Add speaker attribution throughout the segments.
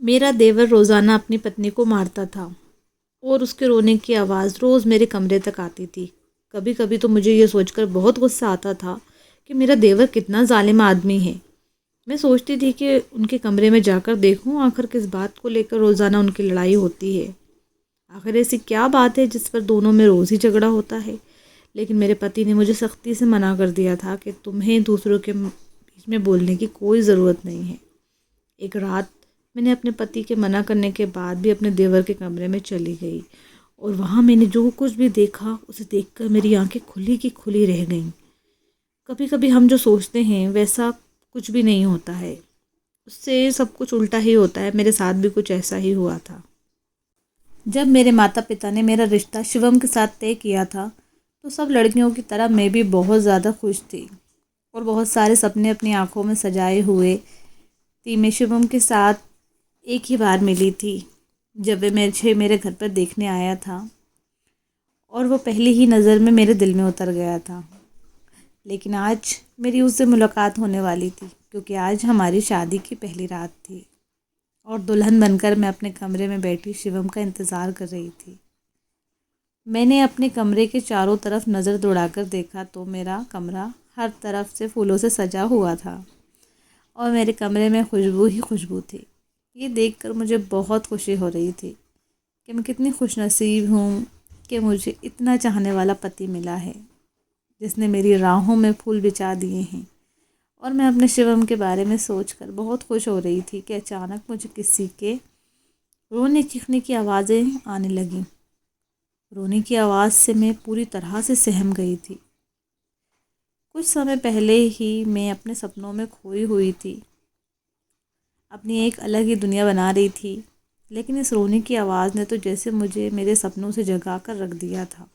Speaker 1: मेरा देवर रोज़ाना अपनी पत्नी को मारता था और उसके रोने की आवाज़ रोज़ मेरे कमरे तक आती थी। कभी कभी तो मुझे ये सोचकर बहुत गुस्सा आता था कि मेरा देवर कितना जालिम आदमी है। मैं सोचती थी कि उनके कमरे में जाकर देखूं आखिर किस बात को लेकर रोज़ाना उनकी लड़ाई होती है। आखिर ऐसी क्या बात है जिस पर दोनों में रोज़ ही झगड़ा होता है। लेकिन मेरे पति ने मुझे सख्ती से मना कर दिया था कि तुम्हें दूसरों के बीच में बोलने की कोई ज़रूरत नहीं है। एक रात मैंने अपने पति के मना करने के बाद भी अपने देवर के कमरे में चली गई और वहाँ मैंने जो कुछ भी देखा उसे देखकर मेरी आंखें खुली की खुली रह गईं। कभी कभी हम जो सोचते हैं वैसा कुछ भी नहीं होता है, उससे सब कुछ उल्टा ही होता है। मेरे साथ भी कुछ ऐसा ही हुआ था। जब मेरे माता पिता ने मेरा रिश्ता शिवम के साथ तय किया था तो सब लड़कियों की तरह मैं भी बहुत ज़्यादा खुश थी और बहुत सारे सपने अपनी आंखों में सजाए हुए थी। मैं शिवम के साथ एक ही बार मिली थी जब वे मेरे घर पर देखने आया था और वो पहली ही नज़र में मेरे दिल में उतर गया था। लेकिन आज मेरी उससे मुलाकात होने वाली थी क्योंकि आज हमारी शादी की पहली रात थी और दुल्हन बनकर मैं अपने कमरे में बैठी शिवम का इंतज़ार कर रही थी। मैंने अपने कमरे के चारों तरफ नज़र दौड़ाकर देखा तो मेरा कमरा हर तरफ से फूलों से सजा हुआ था और मेरे कमरे में खुशबू ही खुशबू थी। ये देखकर मुझे बहुत खुशी हो रही थी कि मैं कितनी खुशनसीब हूँ कि मुझे इतना चाहने वाला पति मिला है जिसने मेरी राहों में फूल बिछा दिए हैं। और मैं अपने शिवम के बारे में सोचकर बहुत खुश हो रही थी कि अचानक मुझे किसी के रोने चीखने की आवाज़ें आने लगीं। रोने की आवाज़ से मैं पूरी तरह से सहम गई थी। कुछ समय पहले ही मैं अपने सपनों में खोई हुई थी, अपनी एक अलग ही दुनिया बना रही थी। लेकिन इस रोने की आवाज़ ने तो जैसे मुझे मेरे सपनों से जगा कर रख दिया था।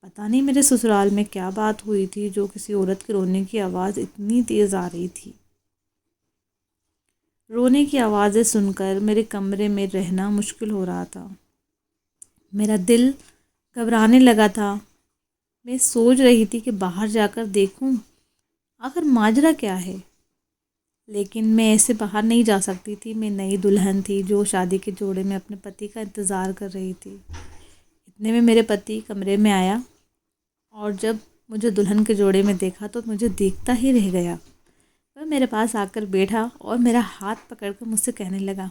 Speaker 1: पता नहीं मेरे ससुराल में क्या बात हुई थी जो किसी औरत के रोने की आवाज़ इतनी तेज़ आ रही थी। रोने की आवाज़ें सुनकर मेरे कमरे में रहना मुश्किल हो रहा था। मेरा दिल घबराने लगा था। मैं सोच रही थी कि बाहर जाकर देखूं आखिर माजरा क्या है, लेकिन मैं ऐसे बाहर नहीं जा सकती थी। मैं नई दुल्हन थी जो शादी के जोड़े में अपने पति का इंतज़ार कर रही थी। इतने में मेरे पति कमरे में आया और जब मुझे दुल्हन के जोड़े में देखा तो मुझे देखता ही रह गया। वह मेरे पास आकर बैठा और मेरा हाथ पकड़कर मुझसे कहने लगा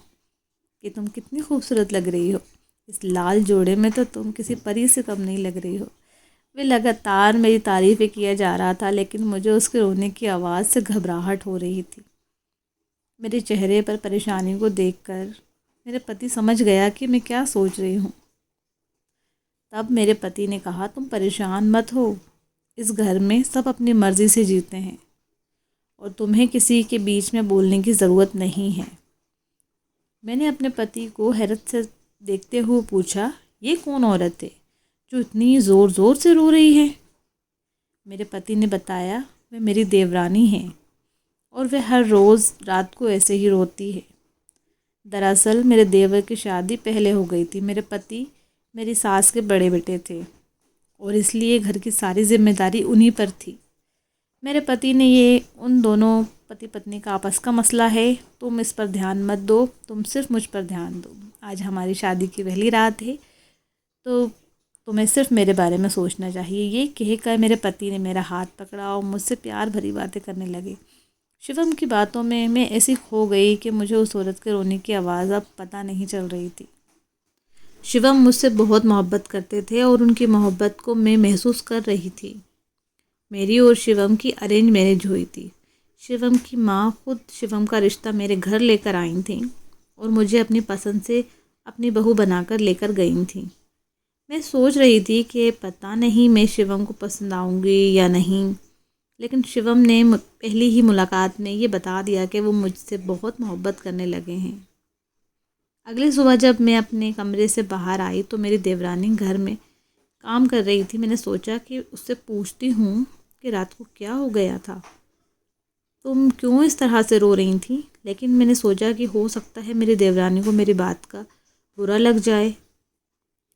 Speaker 1: कि तुम कितनी खूबसूरत लग रही हो, इस लाल जोड़े में तो तुम किसी परी से कम नहीं लग रही हो। वे लगातार मेरी तारीफ़ें किया जा रहा था लेकिन मुझे उसके रोने की आवाज़ से घबराहट हो रही थी। मेरे चेहरे पर परेशानी को देखकर मेरे पति समझ गया कि मैं क्या सोच रही हूँ। तब मेरे पति ने कहा, तुम परेशान मत हो, इस घर में सब अपनी मर्ज़ी से जीते हैं और तुम्हें किसी के बीच में बोलने की ज़रूरत नहीं है। मैंने अपने पति को हैरत से देखते हुए पूछा, ये कौन औरत है जो इतनी ज़ोर ज़ोर से रो रही है? मेरे पति ने बताया, वह मेरी देवरानी है और वह हर रोज़ रात को ऐसे ही रोती है। दरअसल मेरे देवर की शादी पहले हो गई थी। मेरे पति मेरी सास के बड़े बेटे थे और इसलिए घर की सारी जिम्मेदारी उन्हीं पर थी। मेरे पति ने ये उन दोनों पति पत्नी का आपस का मसला है, तुम इस पर ध्यान मत दो, तुम सिर्फ मुझ पर ध्यान दो। आज हमारी शादी की पहली रात है तो तुम्हें सिर्फ मेरे बारे में सोचना चाहिए। ये कहकर मेरे पति ने मेरा हाथ पकड़ा और मुझसे प्यार भरी बातें करने लगे। शिवम की बातों में मैं ऐसी खो गई कि मुझे उस औरत के रोने की आवाज़ अब पता नहीं चल रही थी। शिवम मुझसे बहुत मोहब्बत करते थे और उनकी मोहब्बत को मैं महसूस कर रही थी। मेरी और शिवम की अरेंज मैरिज हुई थी। शिवम की माँ खुद शिवम का रिश्ता मेरे घर लेकर आई थी और मुझे अपनी पसंद से अपनी बहू बनाकर लेकर गई थी। मैं सोच रही थी कि पता नहीं मैं शिवम को पसंद आऊँगी या नहीं, लेकिन शिवम ने पहली ही मुलाकात में ये बता दिया कि वो मुझसे बहुत मोहब्बत करने लगे हैं। अगली सुबह जब मैं अपने कमरे से बाहर आई तो मेरी देवरानी घर में काम कर रही थी। मैंने सोचा कि उससे पूछती हूँ कि रात को क्या हो गया था, तुम क्यों इस तरह से रो रही थी। लेकिन मैंने सोचा कि हो सकता है मेरी देवरानी को मेरी बात का बुरा लग जाए,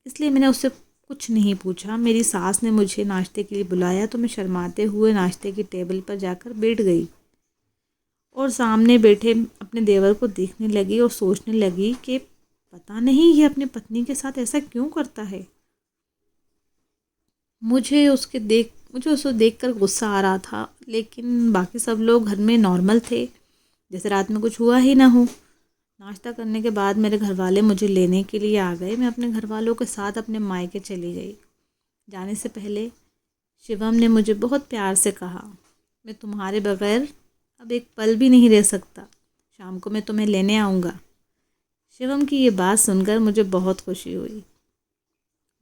Speaker 1: इसलिए मैंने उससे कुछ नहीं पूछा। मेरी सास ने मुझे नाश्ते के लिए बुलाया तो मैं शर्माते हुए नाश्ते की टेबल पर जाकर बैठ गई और सामने बैठे अपने देवर को देखने लगी और सोचने लगी कि पता नहीं ये अपनी पत्नी के साथ ऐसा क्यों करता है। मुझे उसको देखकर गुस्सा आ रहा था, लेकिन बाकी सब लोग घर में नॉर्मल थे, जैसे रात में कुछ हुआ ही ना हो। नाश्ता करने के बाद मेरे घर वाले मुझे लेने के लिए आ गए। मैं अपने घर वालों के साथ अपने मायके चली गई। जाने से पहले शिवम ने मुझे बहुत प्यार से कहा, मैं तुम्हारे बगैर अब एक पल भी नहीं रह सकता, शाम को मैं तुम्हें लेने आऊँगा। शिवम की ये बात सुनकर मुझे बहुत खुशी हुई।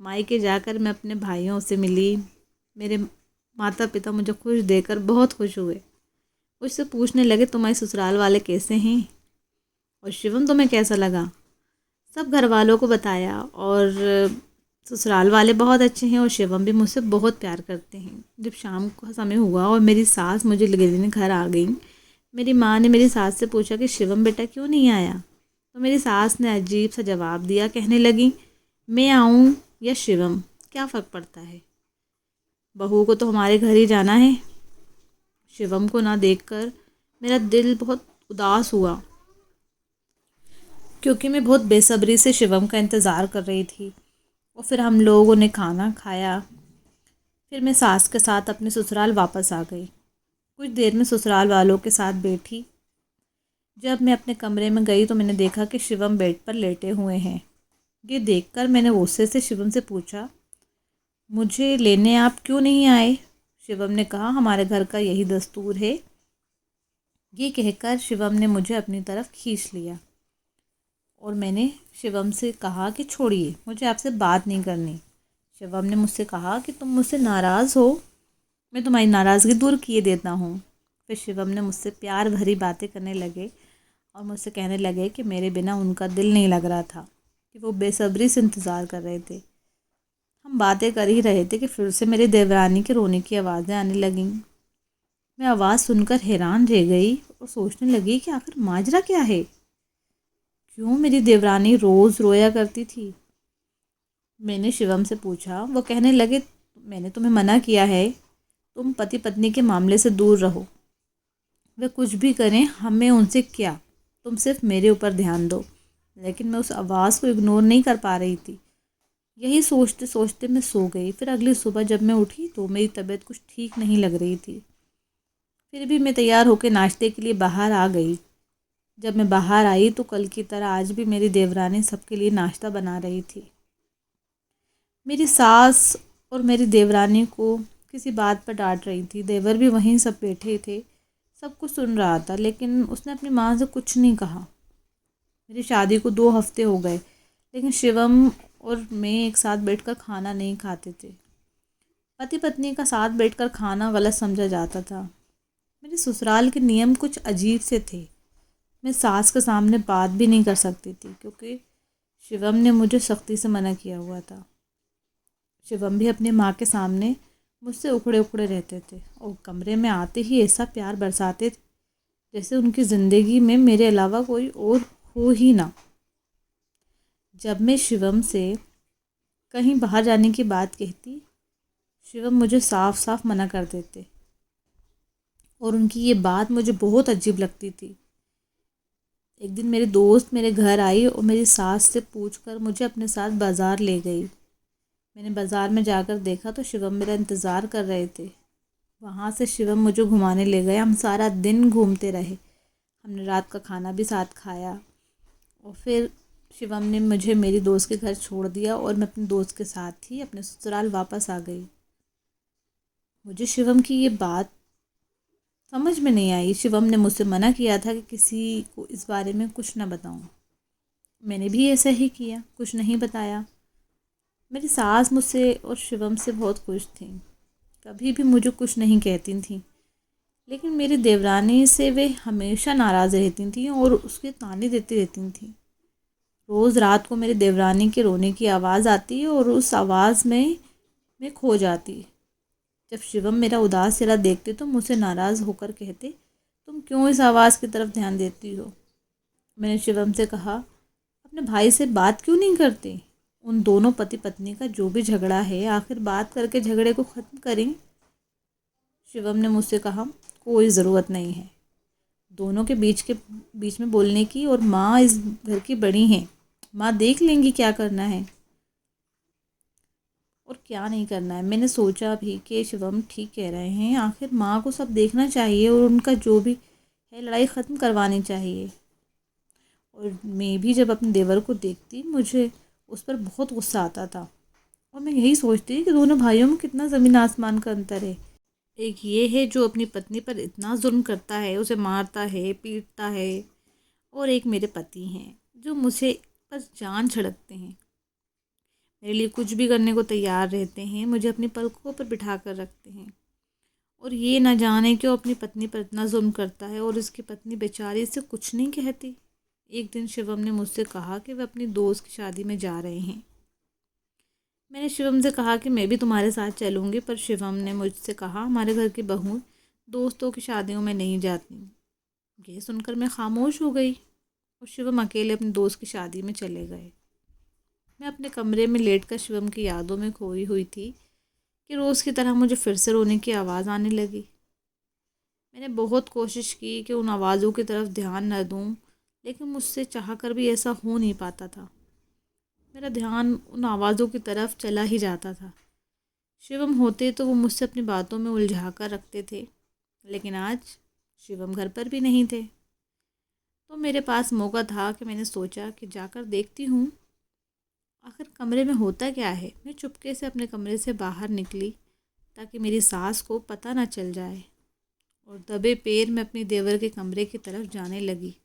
Speaker 1: मायके जाकर मैं अपने भाइयों से मिली। मेरे माता पिता मुझे खुश देखकर बहुत खुश हुए। मुझसे पूछने लगे तुम्हारे ससुराल वाले कैसे हैं और शिवम तुम्हें कैसा लगा। सब घर वालों को बताया और ससुराल वाले बहुत अच्छे हैं और शिवम भी मुझसे बहुत प्यार करते हैं। जब शाम का समय हुआ और मेरी सास मुझे लेने घर आ गई, मेरी माँ ने मेरी सास से पूछा कि शिवम बेटा क्यों नहीं आया। तो मेरी सास ने अजीब सा जवाब दिया, कहने लगी मैं आऊँ या शिवम, क्या फ़र्क पड़ता है, बहू को तो हमारे घर ही जाना है। शिवम को ना देखकर मेरा दिल बहुत उदास हुआ, क्योंकि मैं बहुत बेसब्री से शिवम का इंतज़ार कर रही थी। और फिर हम लोगों ने खाना खाया। फिर मैं सास के साथ अपने ससुराल वापस आ गई। कुछ देर में ससुराल वालों के साथ बैठी। जब मैं अपने कमरे में गई तो मैंने देखा कि शिवम बेड पर लेटे हुए हैं। ये देखकर मैंने गुस्से से शिवम से पूछा, मुझे लेने आप क्यों नहीं आए। शिवम ने कहा, हमारे घर का यही दस्तूर है। ये कहकर शिवम ने मुझे अपनी तरफ खींच लिया और मैंने शिवम से कहा कि छोड़िए, मुझे आपसे बात नहीं करनी। शिवम ने मुझसे कहा कि तुम मुझसे नाराज़ हो, मैं तुम्हारी नाराज़गी दूर किए देता हूँ। फिर शिवम ने मुझसे प्यार भरी बातें करने लगे और मुझसे कहने लगे कि मेरे बिना उनका दिल नहीं लग रहा था, कि वो बेसब्री से इंतज़ार कर रहे थे। हम बातें कर ही रहे थे कि फिर से मेरी देवरानी के रोने की आवाज़ें आने लगीं। मैं आवाज़ सुनकर हैरान रह गई और सोचने लगी कि आखिर माजरा क्या है, क्यों मेरी देवरानी रोज़ रोया करती थी। मैंने शिवम से पूछा। वो कहने लगे, मैंने तुम्हें मना किया है, तुम पति पत्नी के मामले से दूर रहो। वे कुछ भी करें, हमें उनसे क्या, तुम सिर्फ मेरे ऊपर ध्यान दो। लेकिन मैं उस आवाज़ को इग्नोर नहीं कर पा रही थी। यही सोचते सोचते मैं सो गई। फिर अगली सुबह जब मैं उठी तो मेरी तबीयत कुछ ठीक नहीं लग रही थी। फिर भी मैं तैयार होकर नाश्ते के लिए बाहर आ गई। जब मैं बाहर आई तो कल की तरह आज भी मेरी देवरानी सबके लिए नाश्ता बना रही थी। मेरी सास और मेरी देवरानी को किसी बात पर डांट रही थी। देवर भी वहीं सब बैठे थे, सब कुछ सुन रहा था, लेकिन उसने अपनी माँ से कुछ नहीं कहा। मेरी शादी को 2 हफ्ते हो गए, लेकिन शिवम और मैं एक साथ बैठकर खाना नहीं खाते थे। पति पत्नी का साथ बैठकर खाना गलत समझा जाता था। मेरे ससुराल के नियम कुछ अजीब से थे। मैं सास के सामने बात भी नहीं कर सकती थी, क्योंकि शिवम ने मुझे सख्ती से मना किया हुआ था। शिवम भी अपनी माँ के सामने मुझसे उखड़े उखड़े रहते थे और कमरे में आते ही ऐसा प्यार बरसाते थे जैसे उनकी ज़िंदगी में मेरे अलावा कोई और हो ही ना। जब मैं शिवम से कहीं बाहर जाने की बात कहती, शिवम मुझे साफ साफ मना कर देते और उनकी ये बात मुझे बहुत अजीब लगती थी। एक दिन मेरी दोस्त मेरे घर आई और मेरी सास से पूछकर मुझे अपने साथ बाज़ार ले गई। मैंने बाज़ार में जाकर देखा तो शिवम मेरा इंतज़ार कर रहे थे। वहाँ से शिवम मुझे घुमाने ले गए। हम सारा दिन घूमते रहे। हमने रात का खाना भी साथ खाया और फिर शिवम ने मुझे मेरी दोस्त के घर छोड़ दिया और मैं अपने दोस्त के साथ ही अपने ससुराल वापस आ गई। मुझे शिवम की ये बात समझ में नहीं आई। शिवम ने मुझसे मना किया था कि किसी को इस बारे में कुछ ना बताऊं। मैंने भी ऐसा ही किया, कुछ नहीं बताया। मेरी सास मुझसे और शिवम से बहुत खुश थी, कभी भी मुझे कुछ नहीं कहती थी। लेकिन मेरी देवरानी से वे हमेशा नाराज़ रहती थीं और उसके ताने देती रहती थीं। रोज़ रात को मेरी देवरानी के रोने की आवाज़ आती और उस आवाज़ में मैं खो जाती। जब शिवम मेरा उदास चेहरा देखते तो मुझसे नाराज़ होकर कहते, तुम क्यों इस आवाज़ की तरफ ध्यान देती हो। मैंने शिवम से कहा, अपने भाई से बात क्यों नहीं करते। उन दोनों पति पत्नी का जो भी झगड़ा है, आखिर बात करके झगड़े को ख़त्म करें। शिवम ने मुझसे कहा, कोई ज़रूरत नहीं है, दोनों के बीच में बोलने की, और माँ इस घर की बड़ी हैं, माँ देख लेंगी क्या करना है और क्या नहीं करना है। मैंने सोचा भी कि शिवम ठीक कह रहे हैं, आखिर माँ को सब देखना चाहिए और उनका जो भी है लड़ाई ख़त्म करवानी चाहिए। और मैं भी जब अपने देवर को देखती मुझे उस पर बहुत गुस्सा आता था, और मैं यही सोचती कि दोनों भाइयों में कितना ज़मीन आसमान का अंतर है। एक ये है जो अपनी पत्नी पर इतना जुल्म करता है, उसे मारता है, पीटता है, और एक मेरे पति हैं जो मुझसे बस जान छिड़कते हैं, मेरे लिए कुछ भी करने को तैयार रहते हैं, मुझे अपनी पलकों पर बिठा कर रखते हैं। और ये ना जाने क्यों अपनी पत्नी पर इतना जुल्म करता है, और उसकी पत्नी बेचारी इससे कुछ नहीं कहती। एक दिन शिवम ने मुझसे कहा कि वह अपनी दोस्त की शादी में जा रहे हैं। मैंने शिवम से कहा कि मैं भी तुम्हारे साथ चलूँगी, पर शिवम ने मुझसे कहा हमारे घर की बहू दोस्तों की शादियों में नहीं जाती। ये सुनकर मैं खामोश हो गई और शिवम अकेले अपनी दोस्त की शादी में चले गए। मैं अपने कमरे में लेटकर शिवम की यादों में खोई हुई थी कि रोज़ की तरह मुझे फिर से रोने की आवाज़ आने लगी। मैंने बहुत कोशिश की कि उन आवाज़ों की तरफ ध्यान न दूं, लेकिन मुझसे चाहकर भी ऐसा हो नहीं पाता था। मेरा ध्यान उन आवाज़ों की तरफ चला ही जाता था। शिवम होते तो वो मुझसे अपनी बातों में उलझा कर रखते थे, लेकिन आज शिवम घर पर भी नहीं थे। तो मेरे पास मौका था कि मैंने सोचा कि जाकर देखती हूँ आखिर कमरे में होता क्या है। मैं चुपके से अपने कमरे से बाहर निकली ताकि मेरी सास को पता ना चल जाए, और दबे पैर मैं अपनी देवर के कमरे की तरफ जाने लगी।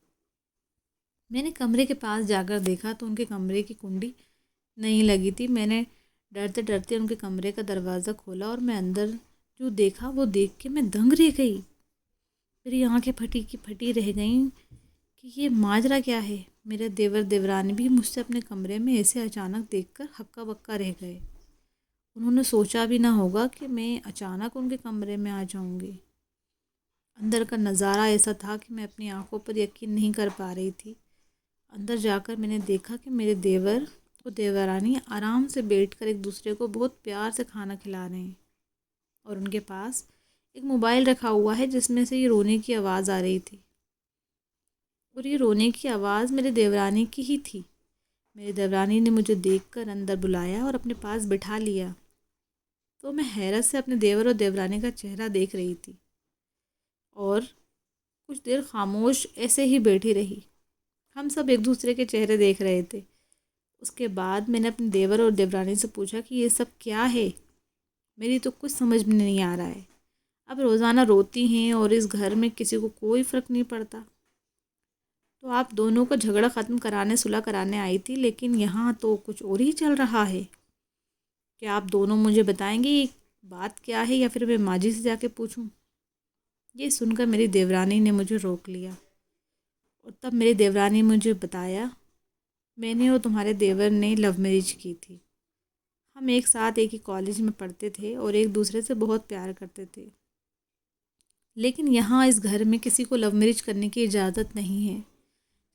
Speaker 1: मैंने कमरे के पास जाकर देखा तो उनके कमरे की कुंडी नहीं लगी थी। मैंने डरते डरते उनके कमरे का दरवाज़ा खोला और मैं अंदर जो देखा वो देख के मैं दंग रह गई। मेरी आंखें फटी की फटी रह गईं कि ये माजरा क्या है। मेरे देवर देवरानी भी मुझसे अपने कमरे में ऐसे अचानक देखकर हक्का बक्का रह गए। उन्होंने सोचा भी ना होगा कि मैं अचानक उनके कमरे में आ जाऊंगी। अंदर का नज़ारा ऐसा था कि मैं अपनी आंखों पर यकीन नहीं कर पा रही थी। अंदर जाकर मैंने देखा कि मेरे देवर और देवरानी आराम से बैठकर एक दूसरे को बहुत प्यार से खाना खिला रहे हैं, और उनके पास एक मोबाइल रखा हुआ है जिसमें से ये रोने की आवाज़ आ रही थी, और ये रोने की आवाज़ मेरे देवरानी की ही थी। मेरी देवरानी ने मुझे देखकर अंदर बुलाया और अपने पास बिठा लिया, तो मैं हैरत से अपने देवर और देवरानी का चेहरा देख रही थी और कुछ देर खामोश ऐसे ही बैठी रही। हम सब एक दूसरे के चेहरे देख रहे थे। उसके बाद मैंने अपने देवर और देवरानी से पूछा कि ये सब क्या है, मेरी तो कुछ समझ में नहीं आ रहा है। अब रोज़ाना रोती हैं और इस घर में किसी को कोई फ़र्क नहीं पड़ता। तो आप दोनों का झगड़ा ख़त्म कराने सुलह कराने आई थी, लेकिन यहाँ तो कुछ और ही चल रहा है। क्या आप दोनों मुझे बताएंगे ये बात क्या है, या फिर मैं माँ जी से जाके पूछूं? ये सुनकर मेरी देवरानी ने मुझे रोक लिया, और तब मेरी देवरानी मुझे बताया मैंने और तुम्हारे देवर ने लव मैरिज की थी। हम एक साथ एक ही कॉलेज में पढ़ते थे और एक दूसरे से बहुत प्यार करते थे, लेकिन यहाँ इस घर में किसी को लव मैरिज करने की इजाज़त नहीं है।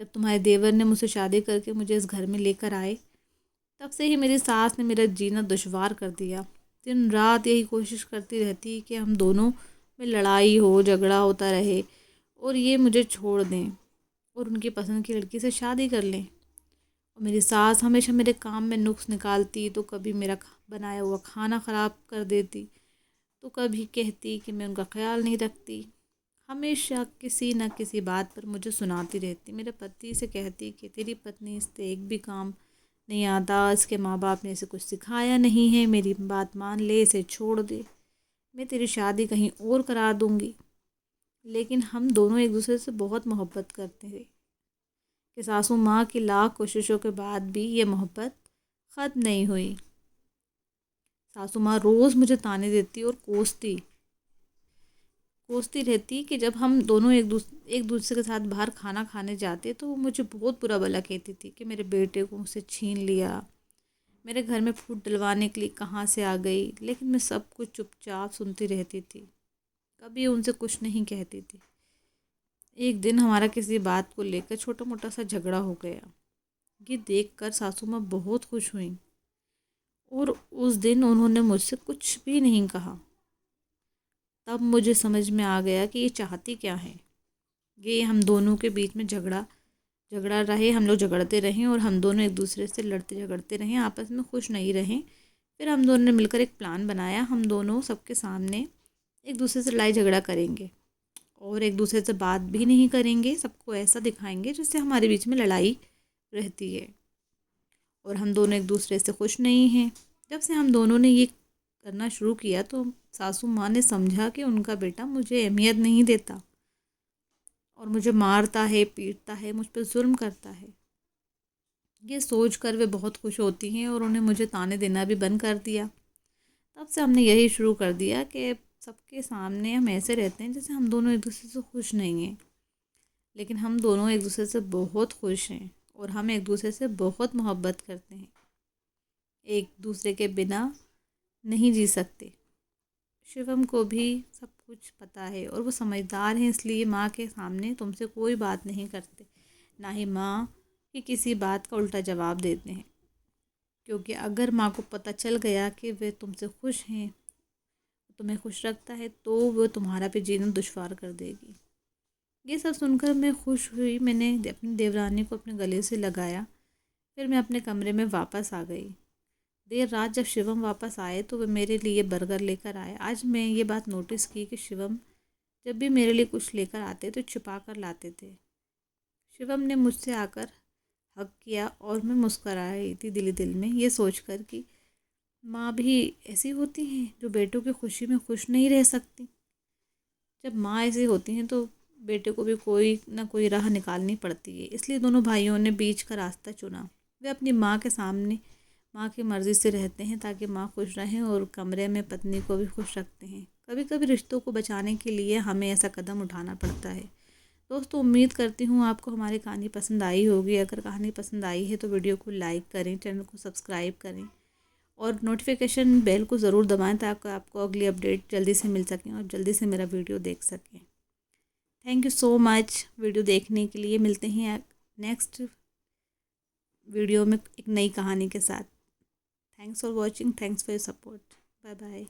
Speaker 1: जब तुम्हारे देवर ने मुझसे शादी करके मुझे इस घर में लेकर आए, तब से ही मेरी सास ने मेरा जीना दुश्वार कर दिया। दिन रात यही कोशिश करती रहती कि हम दोनों में लड़ाई हो, झगड़ा होता रहे, और ये मुझे छोड़ दें और उनकी पसंद की लड़की से शादी कर लें। और मेरी सास हमेशा मेरे काम में नुक्स निकालती, तो कभी मेरा बनाया हुआ खाना ख़राब कर देती, तो कभी कहती कि मैं उनका ख्याल नहीं रखती। हमेशा किसी न किसी बात पर मुझे सुनाती रहती। मेरे पति से कहती कि तेरी पत्नी इससे एक भी काम नहीं आता, इसके माँ बाप ने इसे कुछ सिखाया नहीं है, मेरी बात मान ले, इसे छोड़ दे, मैं तेरी शादी कहीं और करा दूँगी। लेकिन हम दोनों एक दूसरे से बहुत मोहब्बत करते थे कि सासू माँ की लाख कोशिशों के बाद भी ये मोहब्बत ख़त्म नहीं हुई। सासू माँ रोज़ मुझे ताने देती और कोसती रहती कि जब हम दोनों एक दूसरे के साथ बाहर खाना खाने जाते तो वो मुझे बहुत बुरा भला कहती थी कि मेरे बेटे को मुझसे छीन लिया, मेरे घर में फूट डलवाने के लिए कहाँ से आ गई। लेकिन मैं सब कुछ चुपचाप सुनती रहती थी, कभी उनसे कुछ नहीं कहती थी। एक दिन हमारा किसी बात को लेकर छोटा मोटा सा झगड़ा हो गया। ये देखकर सासू माँ बहुत खुश हुई, और उस दिन उन्होंने मुझसे कुछ भी नहीं कहा। तब मुझे समझ में आ गया कि ये चाहती क्या है। ये हम दोनों के बीच में झगड़ा झगड़ा रहे, हम लोग झगड़ते रहें और हम दोनों एक दूसरे से लड़ते झगड़ते रहें, आपस में खुश नहीं रहें। फिर हम दोनों ने मिलकर एक प्लान बनाया, हम दोनों सबके सामने एक दूसरे से लड़ाई झगड़ा करेंगे और एक दूसरे से बात भी नहीं करेंगे, सबको ऐसा दिखाएंगे जिससे हमारे बीच में लड़ाई रहती है और हम दोनों एक दूसरे से खुश नहीं हैं। जब से हम दोनों ने ये करना शुरू किया तो सासू माँ ने समझा कि उनका बेटा मुझे अहमियत नहीं देता और मुझे मारता है, पीटता है, मुझ पर जुल्म करता है। ये सोच कर वे बहुत खुश होती हैं और उन्हें मुझे ताने देना भी बंद कर दिया। तब से हमने यही शुरू कर दिया कि सबके सामने हम ऐसे रहते हैं जैसे हम दोनों एक दूसरे से खुश नहीं हैं, लेकिन हम दोनों एक दूसरे से बहुत खुश हैं और हम एक दूसरे से बहुत मोहब्बत करते हैं, एक दूसरे के बिना नहीं जी सकते। शिवम को भी सब कुछ पता है और वो समझदार हैं, इसलिए माँ के सामने तुमसे कोई बात नहीं करते, ना ही माँ की किसी बात का उल्टा जवाब देते हैं, क्योंकि अगर माँ को पता चल गया कि वे तुमसे खुश हैं, तुम्हें खुश रखता है, तो वो तुम्हारा भी जीना दुश्वार कर देगी। ये सब सुनकर मैं खुश हुई, मैंने अपनी देवरानी को अपने गले से लगाया। फिर मैं अपने कमरे में वापस आ गई। देर रात जब शिवम वापस आए तो वे मेरे लिए बर्गर लेकर आए। आज मैं ये बात नोटिस की कि शिवम जब भी मेरे लिए कुछ लेकर आते तो छुपा कर लाते थे। शिवम ने मुझसे आकर हग किया और मैं मुस्कुरा रही थी दिल दिल में, ये सोचकर कि माँ भी ऐसी होती हैं जो बेटों की खुशी में खुश नहीं रह सकती। जब माँ ऐसी होती हैं तो बेटे को भी कोई ना कोई राह निकालनी पड़ती है, इसलिए दोनों भाइयों ने बीच का रास्ता चुना। वे अपनी माँ के सामने माँ की मर्ज़ी से रहते हैं ताकि माँ खुश रहें और कमरे में पत्नी को भी खुश रखते हैं। कभी कभी रिश्तों को बचाने के लिए हमें ऐसा कदम उठाना पड़ता है। दोस्तों, उम्मीद करती हूँ आपको हमारी कहानी पसंद आई होगी। अगर कहानी पसंद आई है तो वीडियो को लाइक करें, चैनल को सब्सक्राइब करें और नोटिफिकेशन बेल को ज़रूर दबाएं ताकि आपको अगली अपडेट जल्दी से मिल सकें और जल्दी से मेरा वीडियो देख सकें। Thank you so much video देखने के लिए। मिलते हैं नेक्स्ट वीडियो में एक नई कहानी के साथ। Thanks for watching, thanks for your support, bye bye.